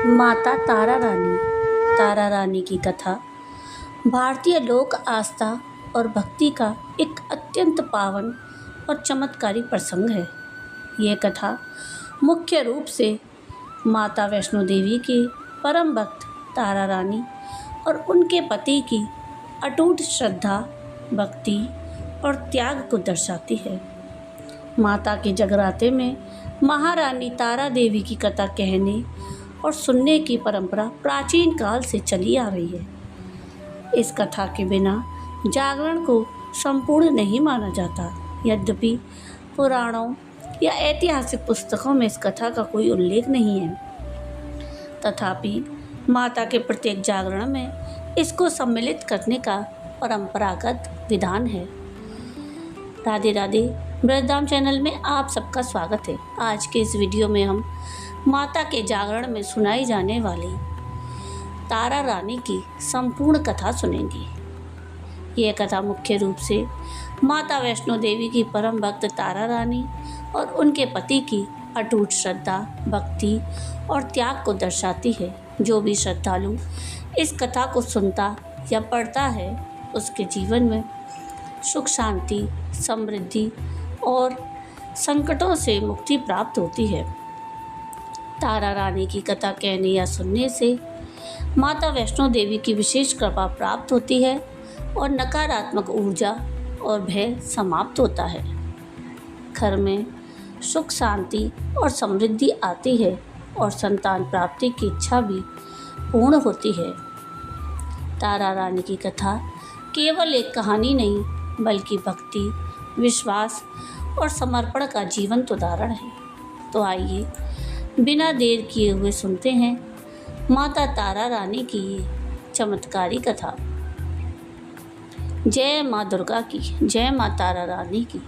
माता तारा रानी। तारा रानी की कथा भारतीय लोक आस्था और भक्ति का एक अत्यंत पावन और चमत्कारी प्रसंग है। यह कथा मुख्य रूप से माता वैष्णो देवी की परम भक्त तारा रानी और उनके पति की अटूट श्रद्धा, भक्ति और त्याग को दर्शाती है। माता के जगराते में महारानी तारा देवी की कथा कहने और सुनने की परंपरा प्राचीन काल से चली आ रही है। इस कथा के बिना जागरण को संपूर्ण नहीं माना जाता। यद्यपि पुराणों या ऐतिहासिक पुस्तकों में इस कथा का कोई उल्लेख नहीं है, तथापि माता के प्रत्येक जागरण में इसको सम्मिलित करने का परंपरागत विधान है। राधे राधे। ब्रजधाम चैनल में आप सबका स्वागत है। आज के इस वीडियो में हम माता के जागरण में सुनाई जाने वाली तारा रानी की संपूर्ण कथा सुनेंगे। यह कथा मुख्य रूप से माता वैष्णो देवी की परम भक्त तारा रानी और उनके पति की अटूट श्रद्धा, भक्ति और त्याग को दर्शाती है। जो भी श्रद्धालु इस कथा को सुनता या पढ़ता है, उसके जीवन में सुख, शांति, समृद्धि और संकटों से मुक्ति प्राप्त होती है। तारा रानी की कथा कहने या सुनने से माता वैष्णो देवी की विशेष कृपा प्राप्त होती है और नकारात्मक ऊर्जा और भय समाप्त होता है। घर में सुख, शांति और समृद्धि आती है और संतान प्राप्ति की इच्छा भी पूर्ण होती है। तारा रानी की कथा केवल एक कहानी नहीं, बल्कि भक्ति, विश्वास और समर्पण का जीवंत उदाहरण है। तो आइए बिना देर किए हुए सुनते हैं माता तारा रानी की ये चमत्कारी कथा। जय माँ दुर्गा की, जय माँ तारा रानी की।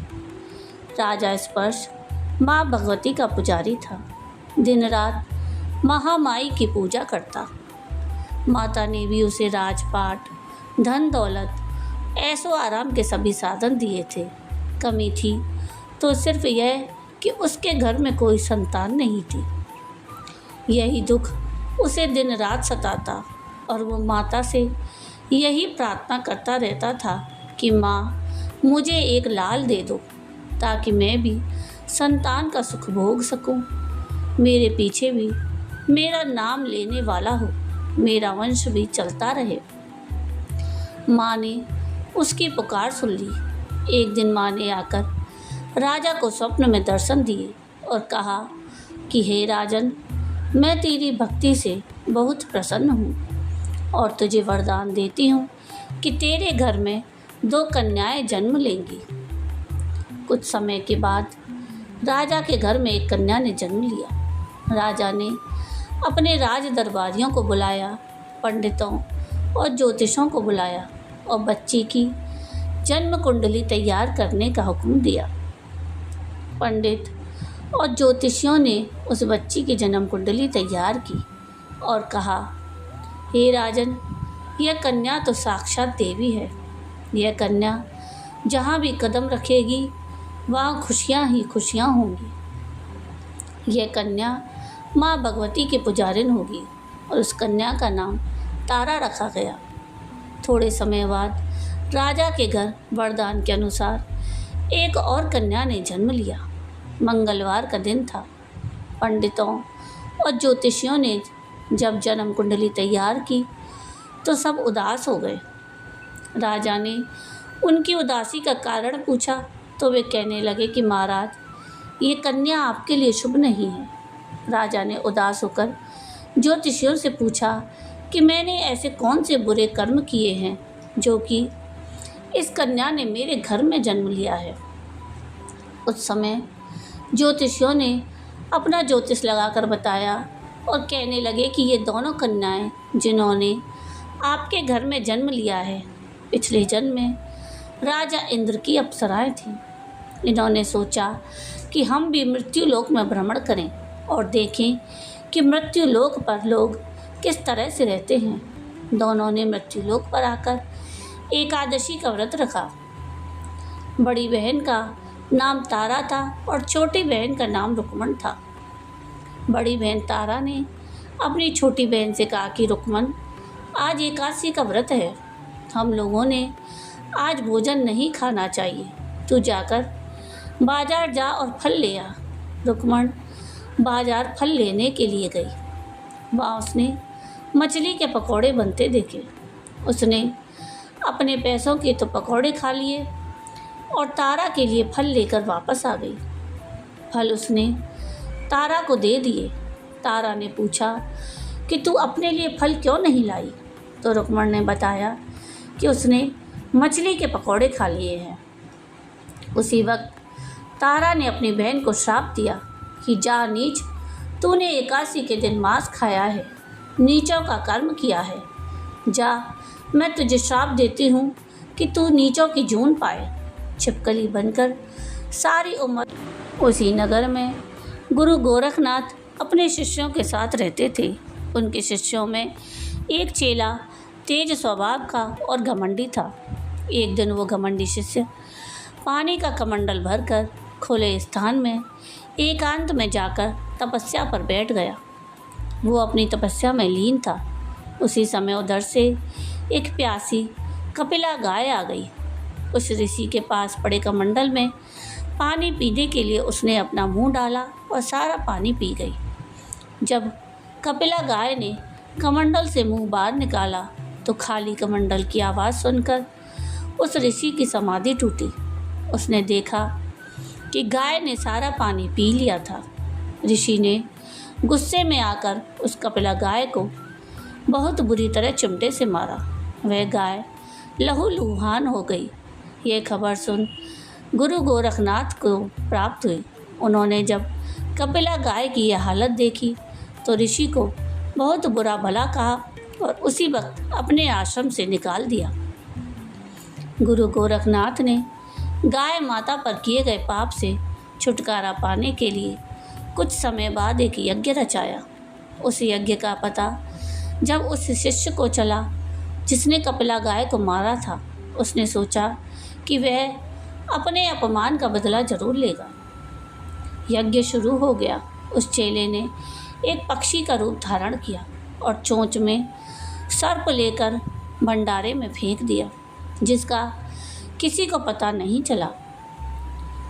राजा स्पर्श माँ भगवती का पुजारी था। दिन रात महामाई की पूजा करता। माता ने भी उसे राजपाट, धन दौलत, ऐशो आराम के सभी साधन दिए थे। कमी थी तो सिर्फ यह कि उसके घर में कोई संतान नहीं थी। यही दुख उसे दिन रात सताता और वो माता से यही प्रार्थना करता रहता था कि माँ, मुझे एक लाल दे दो ताकि मैं भी संतान का सुख भोग सकूं। मेरे पीछे भी मेरा नाम लेने वाला हो, मेरा वंश भी चलता रहे। माँ ने उसकी पुकार सुन ली। एक दिन माँ ने आकर राजा को स्वप्न में दर्शन दिए और कहा कि हे राजन, मैं तेरी भक्ति से बहुत प्रसन्न हूँ और तुझे वरदान देती हूँ कि तेरे घर में 2 कन्याएं जन्म लेंगी। कुछ समय के बाद राजा के घर में एक कन्या ने जन्म लिया। राजा ने अपने राज दरबारियों को बुलाया, पंडितों और ज्योतिषों को बुलाया और बच्ची की जन्म कुंडली तैयार करने का हुक्म दिया। पंडित और ज्योतिषियों ने उस बच्ची की जन्म कुंडली तैयार की और कहा, हे राजन, यह कन्या तो साक्षात देवी है। यह कन्या जहाँ भी कदम रखेगी वहाँ खुशियाँ ही खुशियाँ होंगी। यह कन्या माँ भगवती की पुजारिन होगी और उस कन्या का नाम तारा रखा गया। थोड़े समय बाद राजा के घर वरदान के अनुसार एक और कन्या ने जन्म लिया। मंगलवार का दिन था। पंडितों और ज्योतिषियों ने जब जन्म कुंडली तैयार की तो सब उदास हो गए। राजा ने उनकी उदासी का कारण पूछा तो वे कहने लगे कि महाराज, ये कन्या आपके लिए शुभ नहीं है। राजा ने उदास होकर ज्योतिषियों से पूछा कि मैंने ऐसे कौन से बुरे कर्म किए हैं जो कि इस कन्या ने मेरे घर में जन्म लिया है। उस समय ज्योतिषियों ने अपना ज्योतिष लगाकर बताया और कहने लगे कि ये दोनों कन्याएं जिन्होंने आपके घर में जन्म लिया है, पिछले जन्म में राजा इंद्र की अप्सराएं थीं। इन्होंने सोचा कि हम भी मृत्यु लोक में भ्रमण करें और देखें कि मृत्यु लोक पर लोग किस तरह से रहते हैं। दोनों ने मृत्यु लोक पर आकर एकादशी का व्रत रखा। बड़ी बहन का नाम तारा था और छोटी बहन का नाम रुक्मण था। बड़ी बहन तारा ने अपनी छोटी बहन से कहा कि रुकमन, आज एकादशी का व्रत है, हम लोगों ने आज भोजन नहीं खाना चाहिए, तू जाकर बाजार जा और फल ले आ। रुकमन बाजार फल लेने के लिए गई। वहाँ उसने मछली के पकौड़े बनते देखे। उसने अपने पैसों के तो पकौड़े खा लिए और तारा के लिए फल लेकर वापस आ गई। फल उसने तारा को दे दिए। तारा ने पूछा कि तू अपने लिए फल क्यों नहीं लाई? तो रुकमन ने बताया कि उसने मछली के पकौड़े खा लिए हैं। उसी वक्त तारा ने अपनी बहन को श्राप दिया कि जा नीच, तूने एकादशी के दिन मांस खाया है, नीचों का कर्म किया है। जा, मैं तुझे श्राप देती हूँ कि तू नीचों की जून पाए। छिपकली बनकर सारी उम्र उसी नगर में गुरु गोरखनाथ अपने शिष्यों के साथ रहते थे। उनके शिष्यों में एक चेला तेज स्वभाव का और घमंडी था। एक दिन वो घमंडी शिष्य पानी का कमंडल भरकर खुले स्थान में एकांत में जाकर तपस्या पर बैठ गया। वो अपनी तपस्या में लीन था। उसी समय उधर से एक प्यासी कपिला गाय आ गई। उस ऋषि के पास पड़े कमंडल में पानी पीने के लिए उसने अपना मुंह डाला और सारा पानी पी गई। जब कपिला गाय ने कमंडल से मुंह बाहर निकाला तो खाली कमंडल की आवाज़ सुनकर उस ऋषि की समाधि टूटी। उसने देखा कि गाय ने सारा पानी पी लिया था। ऋषि ने गुस्से में आकर उस कपिला गाय को बहुत बुरी तरह चिमटे से मारा। वह गाय लहूलुहान हो गई। यह खबर सुन गुरु गोरखनाथ को प्राप्त हुई। उन्होंने जब कपिला गाय की यह हालत देखी तो ऋषि को बहुत बुरा भला कहा और उसी वक्त अपने आश्रम से निकाल दिया। गुरु गोरखनाथ ने गाय माता पर किए गए पाप से छुटकारा पाने के लिए कुछ समय बाद एक यज्ञ रचाया। उस यज्ञ का पता जब उस शिष्य को चला जिसने कपिला गाय को मारा था, उसने सोचा कि वह अपने अपमान का बदला जरूर लेगा। यज्ञ शुरू हो गया। उस चेले ने एक पक्षी का रूप धारण किया और चोंच में सर्प लेकर भंडारे में फेंक दिया, जिसका किसी को पता नहीं चला।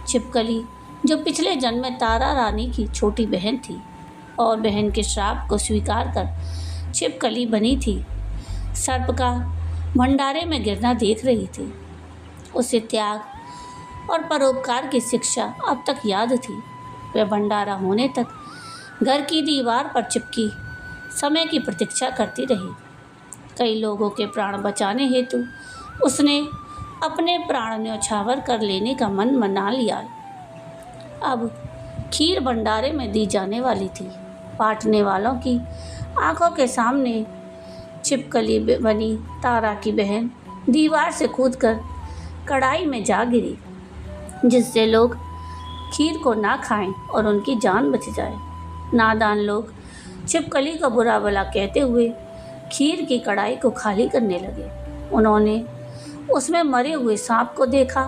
छिपकली, जो पिछले जन्म में तारा रानी की छोटी बहन थी और बहन के श्राप को स्वीकार कर छिपकली बनी थी, सर्प का भंडारे में गिरना देख रही थी। उसे त्याग और परोपकार की शिक्षा अब तक याद थी। वह भंडारा होने तक घर की दीवार पर चिपकी समय की प्रतीक्षा करती रही। कई लोगों के प्राण बचाने हेतु उसने अपने प्राण न्यौछावर कर लेने का मन मना लिया। अब खीर भंडारे में दी जाने वाली थी। बांटने वालों की आंखों के सामने छिपकली बनी तारा की बहन दीवार से कूदकर कढ़ाई में जा गिरी, जिससे लोग खीर को ना खाएं और उनकी जान बच जाए। नादान लोग छिपकली का बुरा भला कहते हुए खीर की कढ़ाई को खाली करने लगे। उन्होंने उसमें मरे हुए सांप को देखा।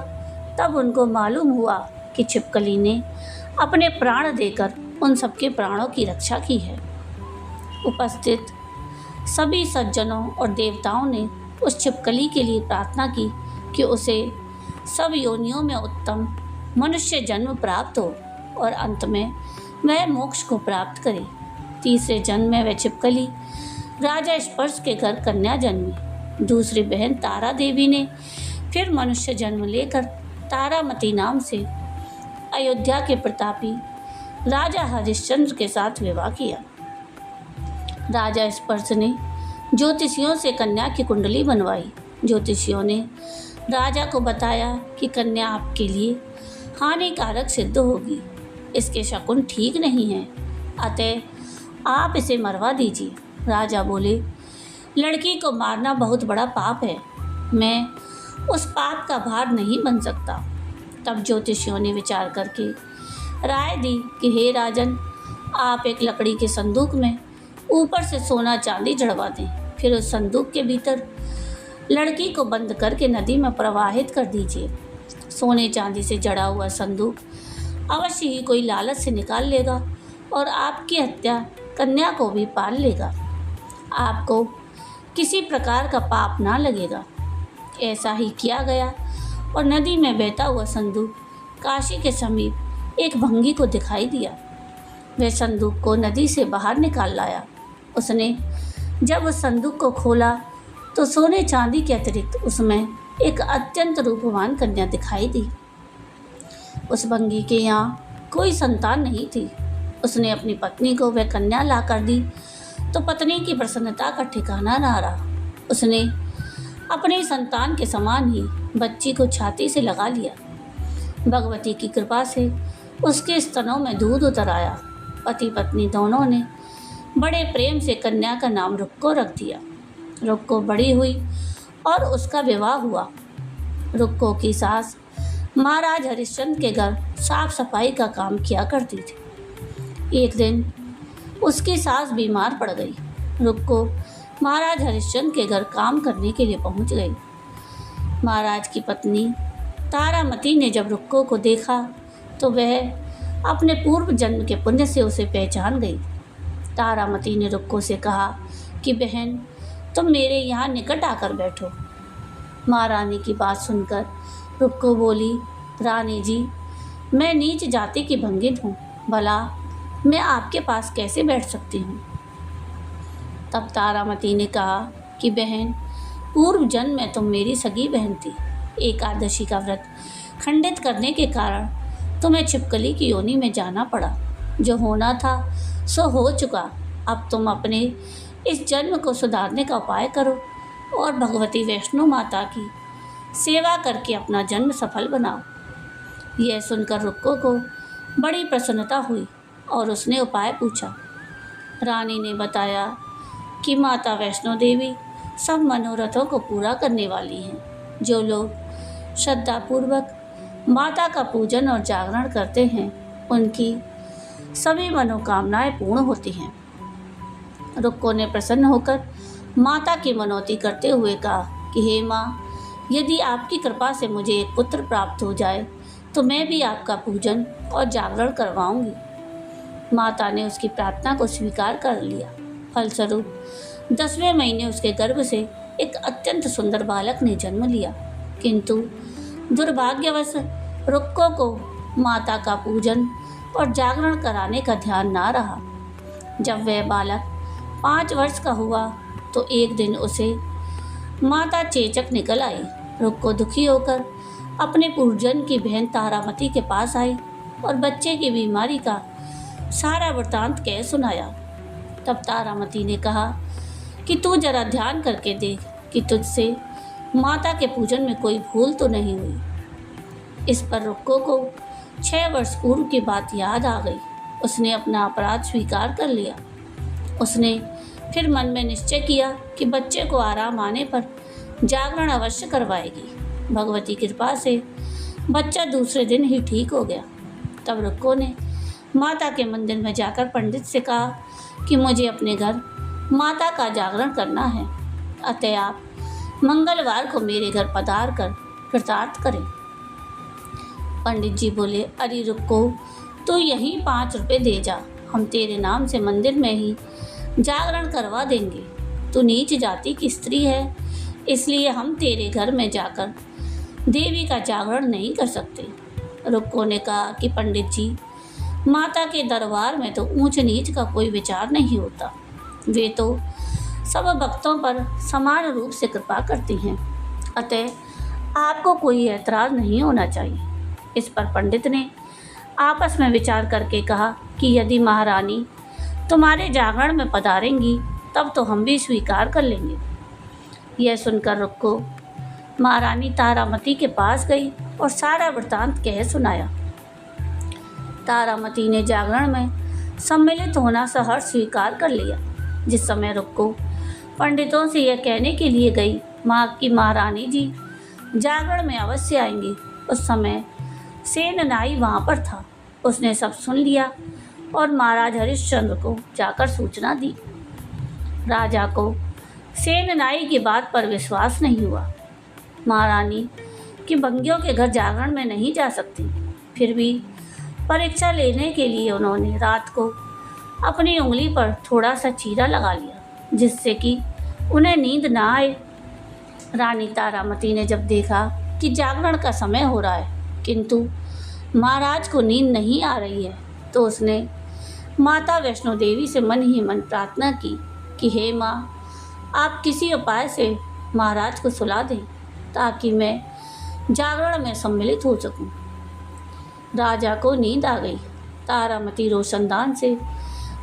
तब उनको मालूम हुआ कि छिपकली ने अपने प्राण देकर उन सबके प्राणों की रक्षा की है। उपस्थित सभी सज्जनों और देवताओं ने उस छिपकली के लिए प्रार्थना की कि उसे सब योनियों में उत्तम मनुष्य जन्म प्राप्त हो और अंत में वह मोक्ष को प्राप्त करे। तीसरे जन्म में वह छिपकली राजा स्पर्श के घर कन्या जन्मी। दूसरी बहन तारा देवी ने फिर मनुष्य जन्म लेकर तारामती नाम से अयोध्या के प्रतापी राजा हरिश्चंद्र के साथ विवाह किया। राजा स्पर्श ने ज्योतिषियों से कन्या की कुंडली बनवाई। ज्योतिषियों ने राजा को बताया कि कन्या आपके लिए हानिकारक सिद्ध होगी, इसके शकुन ठीक नहीं है, अतः आप इसे मरवा दीजिए। राजा बोले, लड़की को मारना बहुत बड़ा पाप है, मैं उस पाप का भार नहीं बन सकता। तब ज्योतिषियों ने विचार करके राय दी कि हे राजन, आप एक लकड़ी के संदूक में ऊपर से सोना चांदी जड़वा दें, फिर उस संदूक के भीतर लड़की को बंद करके नदी में प्रवाहित कर दीजिए। सोने चांदी से जड़ा हुआ संदूक अवश्य ही कोई लालच से निकाल लेगा और आपकी हत्या कन्या को भी पाल लेगा। आपको किसी प्रकार का पाप ना लगेगा। ऐसा ही किया गया और नदी में बहता हुआ संदूक काशी के समीप एक भंगी को दिखाई दिया। वह संदूक को नदी से बाहर निकाल लाया। उसने जब उस संदूक को खोला तो सोने चांदी के अतिरिक्त उसमें एक अत्यंत रूपवान कन्या दिखाई दी। उस भंगी के यहाँ कोई संतान नहीं थी। उसने अपनी पत्नी को वह कन्या ला कर दी तो पत्नी की प्रसन्नता का ठिकाना ना रहा। उसने अपने संतान के समान ही बच्ची को छाती से लगा लिया। भगवती की कृपा से उसके स्तनों में दूध उतर आया। पति पत्नी दोनों ने बड़े प्रेम से कन्या का नाम रुक्को रख दिया। रुक्को बड़ी हुई और उसका विवाह हुआ। रुक्को की सास महाराज हरिश्चंद्र के घर साफ सफाई का काम किया करती थी। एक दिन उसकी सास बीमार पड़ गई। रुक्को महाराज हरिश्चंद्र के घर काम करने के लिए पहुंच गई। महाराज की पत्नी तारामती ने जब रुक्को को देखा तो वह अपने पूर्व जन्म के पुण्य से उसे पहचान गई। तारामती ने रुक्को से कहा कि बहन, तुम मेरे यहाँ निकट आकर बैठो। महारानी की बात सुनकर रुक्को बोली, रानी जी, मैं नीच जाति की भंगिन हूँ, भला मैं आपके पास कैसे बैठ सकती हूँ। तब तारामती ने कहा कि बहन, पूर्व जन्म में तुम मेरी सगी बहन थी। एकादशी का व्रत खंडित करने के कारण तुम्हें छिपकली की योनि में जाना पड़ा। जो होना था सो हो चुका। अब तुम अपने इस जन्म को सुधारने का उपाय करो और भगवती वैष्णो माता की सेवा करके अपना जन्म सफल बनाओ। यह सुनकर रुक्को को बड़ी प्रसन्नता हुई और उसने उपाय पूछा। रानी ने बताया कि माता वैष्णो देवी सब मनोरथों को पूरा करने वाली हैं। जो लोग श्रद्धापूर्वक माता का पूजन और जागरण करते हैं उनकी सभी मनोकामनाएं पूर्ण होती हैं। रुक्को ने प्रसन्न होकर माता की मनौती करते हुए कहा कि हे माँ, यदि आपकी कृपा से मुझे एक पुत्र प्राप्त हो जाए तो मैं भी आपका पूजन और जागरण करवाऊंगी। माता ने उसकी प्रार्थना को स्वीकार कर लिया। फलस्वरूप 10वें महीने उसके गर्भ से एक अत्यंत सुंदर बालक ने जन्म लिया। किंतु दुर्भाग्यवश रुक्को को माता का पूजन और जागरण कराने का ध्यान ना रहा। जब वह बालक 5 वर्ष का हुआ तो एक दिन उसे माता चेचक निकल आई। रुक्को दुखी होकर अपने पूर्वजन्म की बहन तारामती के पास आई और बच्चे की बीमारी का सारा वृतांत कह सुनाया। तब तारामती ने कहा कि तू जरा ध्यान करके देख कि तुझसे माता के पूजन में कोई भूल तो नहीं हुई। इस पर रुक्को को 6 वर्ष पूर्व की बात याद आ गई। उसने अपना अपराध स्वीकार कर लिया। उसने फिर मन में निश्चय किया कि बच्चे को आराम आने पर जागरण अवश्य करवाएगी। भगवती कृपा से बच्चा दूसरे दिन ही ठीक हो गया। तब रुक्को ने माता के मंदिर में जाकर पंडित से कहा कि मुझे अपने घर माता का जागरण करना है, अतः आप मंगलवार को मेरे घर पधार कर कृतार्थ करें। पंडित जी बोले, अरे रुक्को, तो यहीं 5 रुपये दे जा, हम तेरे नाम से मंदिर में ही जागरण करवा देंगे। तू नीच जाति की स्त्री है, इसलिए हम तेरे घर में जाकर देवी का जागरण नहीं कर सकते। रुक्को ने कहा कि पंडित जी, माता के दरबार में तो ऊंच नीच का कोई विचार नहीं होता। वे तो सब भक्तों पर समान रूप से कृपा करती हैं, अतः आपको कोई ऐतराज़ नहीं होना चाहिए। इस पर पंडित ने आपस में विचार करके कहा कि यदि महारानी तुम्हारे जागरण में पधारेंगी तब तो हम भी स्वीकार कर लेंगे। यह सुनकर रुक्को महारानी तारामती के पास गई और सारा वृतांत कह सुनाया। तारामती ने जागरण में सम्मिलित होना सहर्ष स्वीकार कर लिया। जिस समय रुक्को पंडितों से यह कहने के लिए गई कि महारानी जी जागरण में अवश्य आएंगी, उस समय सेननाई वहाँ पर था। उसने सब सुन लिया और महाराज हरिश्चंद्र को जाकर सूचना दी। राजा को सेननाई की बात पर विश्वास नहीं हुआ। महारानी कि भंगियों के घर जागरण में नहीं जा सकती, फिर भी परीक्षा लेने के लिए उन्होंने रात को अपनी उंगली पर थोड़ा सा चीरा लगा लिया जिससे कि उन्हें नींद ना आए। रानी तारामती ने जब देखा कि जागरण का समय हो रहा है किंतु महाराज को नींद नहीं आ रही है तो उसने माता वैष्णो देवी से मन ही मन प्रार्थना की कि हे माँ, आप किसी उपाय से महाराज को सुला दें ताकि मैं जागरण में सम्मिलित हो सकूं। राजा को नींद आ गई। तारामती रोशनदान से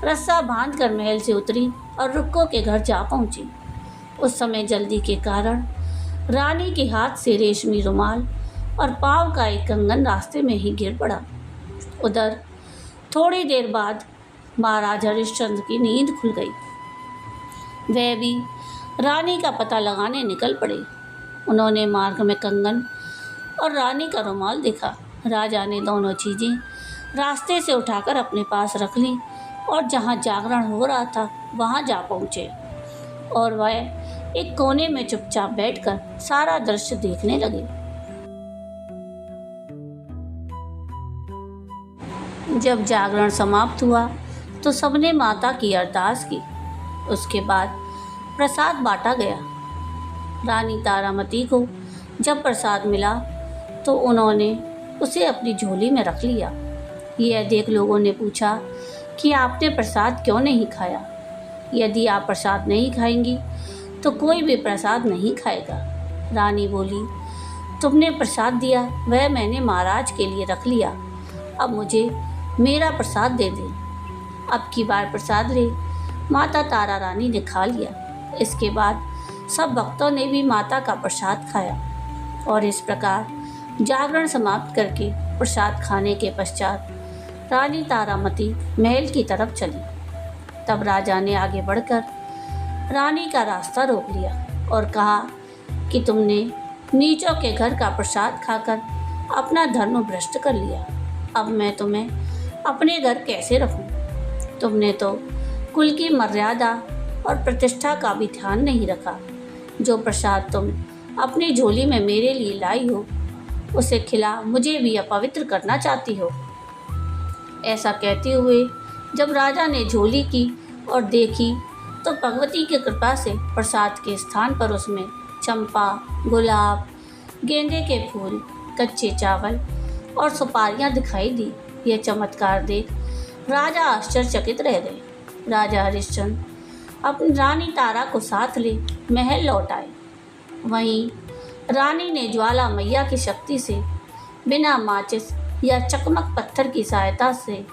रस्सा बांधकर महल से उतरी और रुक्को के घर जा पहुंची। उस समय जल्दी के कारण रानी के हाथ से रेशमी रुमाल और पाँव का एक कंगन रास्ते में ही गिर पड़ा। उधर थोड़ी देर बाद महाराजा हरिश्चंद्र की नींद खुल गई। वह भी रानी का पता लगाने निकल पड़े। उन्होंने मार्ग में कंगन और रानी का रुमाल देखा। राजा ने दोनों चीज़ें रास्ते से उठाकर अपने पास रख लीं और जहाँ जागरण हो रहा था वहाँ जा पहुँचे और वह एक कोने में चुपचाप बैठकर सारा दृश्य देखने लगे। जब जागरण समाप्त हुआ तो सबने माता की अरदास की। उसके बाद प्रसाद बांटा गया। रानी तारामती को जब प्रसाद मिला तो उन्होंने उसे अपनी झोली में रख लिया। यह देख लोगों ने पूछा कि आपने प्रसाद क्यों नहीं खाया? यदि आप प्रसाद नहीं खाएंगी तो कोई भी प्रसाद नहीं खाएगा। रानी बोली, तुमने प्रसाद दिया वह मैंने महाराज के लिए रख लिया, अब मुझे मेरा प्रसाद दे दें। अब की बार प्रसाद ले माता तारा रानी ने खा लिया। इसके बाद सब भक्तों ने भी माता का प्रसाद खाया और इस प्रकार जागरण समाप्त करके प्रसाद खाने के पश्चात रानी तारामती महल की तरफ चली। तब राजा ने आगे बढ़कर रानी का रास्ता रोक लिया और कहा कि तुमने नीचों के घर का प्रसाद खाकर अपना धर्म भ्रष्ट कर लिया। अब मैं तुम्हें अपने घर कैसे रखूं? तुमने तो कुल की मर्यादा और प्रतिष्ठा का भी ध्यान नहीं रखा। जो प्रसाद तुम अपनी झोली में मेरे लिए लाई हो उसे खिला मुझे भी अपवित्र करना चाहती हो। ऐसा कहते हुए जब राजा ने झोली की और देखी तो भगवती की कृपा से प्रसाद के स्थान पर उसमें चंपा, गुलाब, गेंदे के फूल, कच्चे चावल और सुपारियां दिखाई दी। यह चमत्कार देख राजा आश्चर्यचकित रह गए। राजा हरिश्चंद्र अपनी रानी तारा को साथ ले महल लौट आए। वहीं रानी ने ज्वाला मैया की शक्ति से बिना माचिस या चकमक पत्थर की सहायता से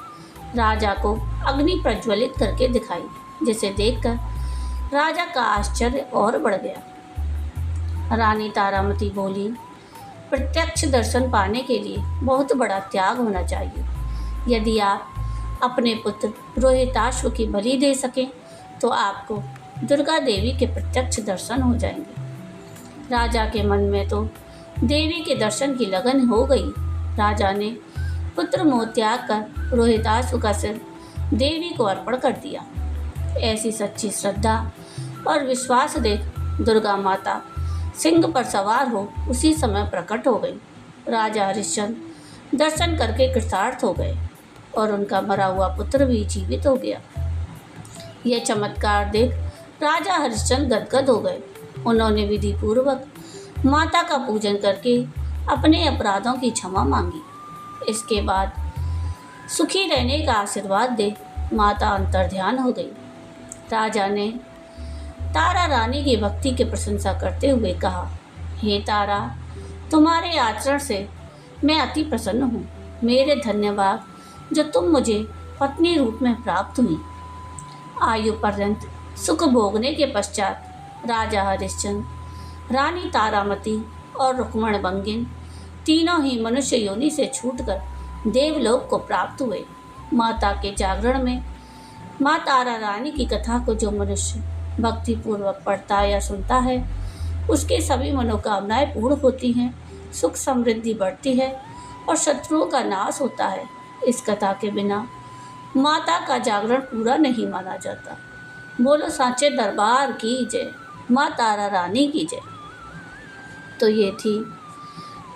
राजा को अग्नि प्रज्वलित करके दिखाई, जिसे देखकर राजा का आश्चर्य और बढ़ गया। रानी तारामती बोली, प्रत्यक्ष दर्शन पाने के लिए बहुत बड़ा त्याग होना चाहिए। यदि आप अपने पुत्र रोहिताश्व की बलि दे सकें तो आपको दुर्गा देवी के प्रत्यक्ष दर्शन हो जाएंगे। राजा के मन में तो देवी के दर्शन की लगन हो गई। राजा ने पुत्र मोह त्याग कर रोहिताश्व का सिर देवी को अर्पण कर दिया। ऐसी सच्ची श्रद्धा और विश्वास देख दुर्गा माता सिंह पर सवार हो उसी समय प्रकट हो गई। राजा हरिश्चंद्र दर्शन करके कृतार्थ हो गए और उनका मरा हुआ पुत्र भी जीवित हो गया। यह चमत्कार देख राजा हरिश्चंद्र गदगद हो गए। उन्होंने विधि पूर्वक माता का पूजन करके अपने अपराधों की क्षमा मांगी। इसके बाद सुखी रहने का आशीर्वाद दे माता अंतर्ध्यान हो गई। राजा ने तारा रानी की भक्ति की प्रशंसा करते हुए कहा, हे तारा, तुम्हारे आचरण से मैं अति प्रसन्न हूँ। मेरे धन्यवाद जो तुम मुझे पत्नी रूप में प्राप्त हुई। आयु पर्यंत सुख भोगने के पश्चात राजा हरिश्चंद्र, रानी तारामती और रुक्मण भंगिन तीनों ही मनुष्य योनि से छूटकर देवलोक को प्राप्त हुए। माता के जागरण में माँ तारा रानी की कथा को जो मनुष्य भक्तिपूर्वक पढ़ता या सुनता है उसके सभी मनोकामनाएं पूर्ण होती हैं, सुख समृद्धि बढ़ती है और शत्रुओं का नाश होता है। इस कथा के बिना माता का जागरण पूरा नहीं माना जाता। बोलो सांचे दरबार की जय, माँ तारा रानी की जय। तो ये थी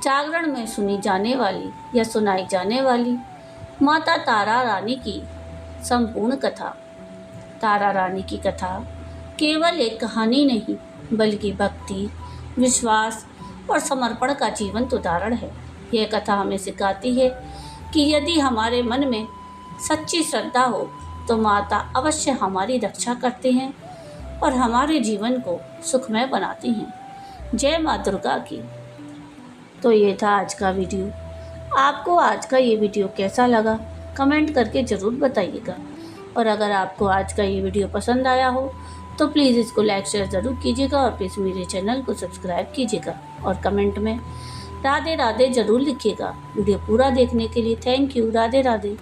जागरण में सुनी जाने वाली या सुनाई जाने वाली माता तारा रानी की संपूर्ण कथा। तारा रानी की कथा केवल एक कहानी नहीं, बल्कि भक्ति, विश्वास और समर्पण का जीवंत उदाहरण है। यह कथा हमें सिखाती है कि यदि हमारे मन में सच्ची श्रद्धा हो तो माता अवश्य हमारी रक्षा करते हैं और हमारे जीवन को सुखमय बनाती हैं। जय माँ दुर्गा की। तो ये था आज का वीडियो। आपको आज का ये वीडियो कैसा लगा कमेंट करके ज़रूर बताइएगा। और अगर आपको आज का ये वीडियो पसंद आया हो तो प्लीज़ इसको लाइक शेयर ज़रूर कीजिएगा और प्लीज़ मेरे चैनल को सब्सक्राइब कीजिएगा और कमेंट में राधे राधे ज़रूर लिखिएगा। वीडियो पूरा देखने के लिए थैंक यू। राधे राधे।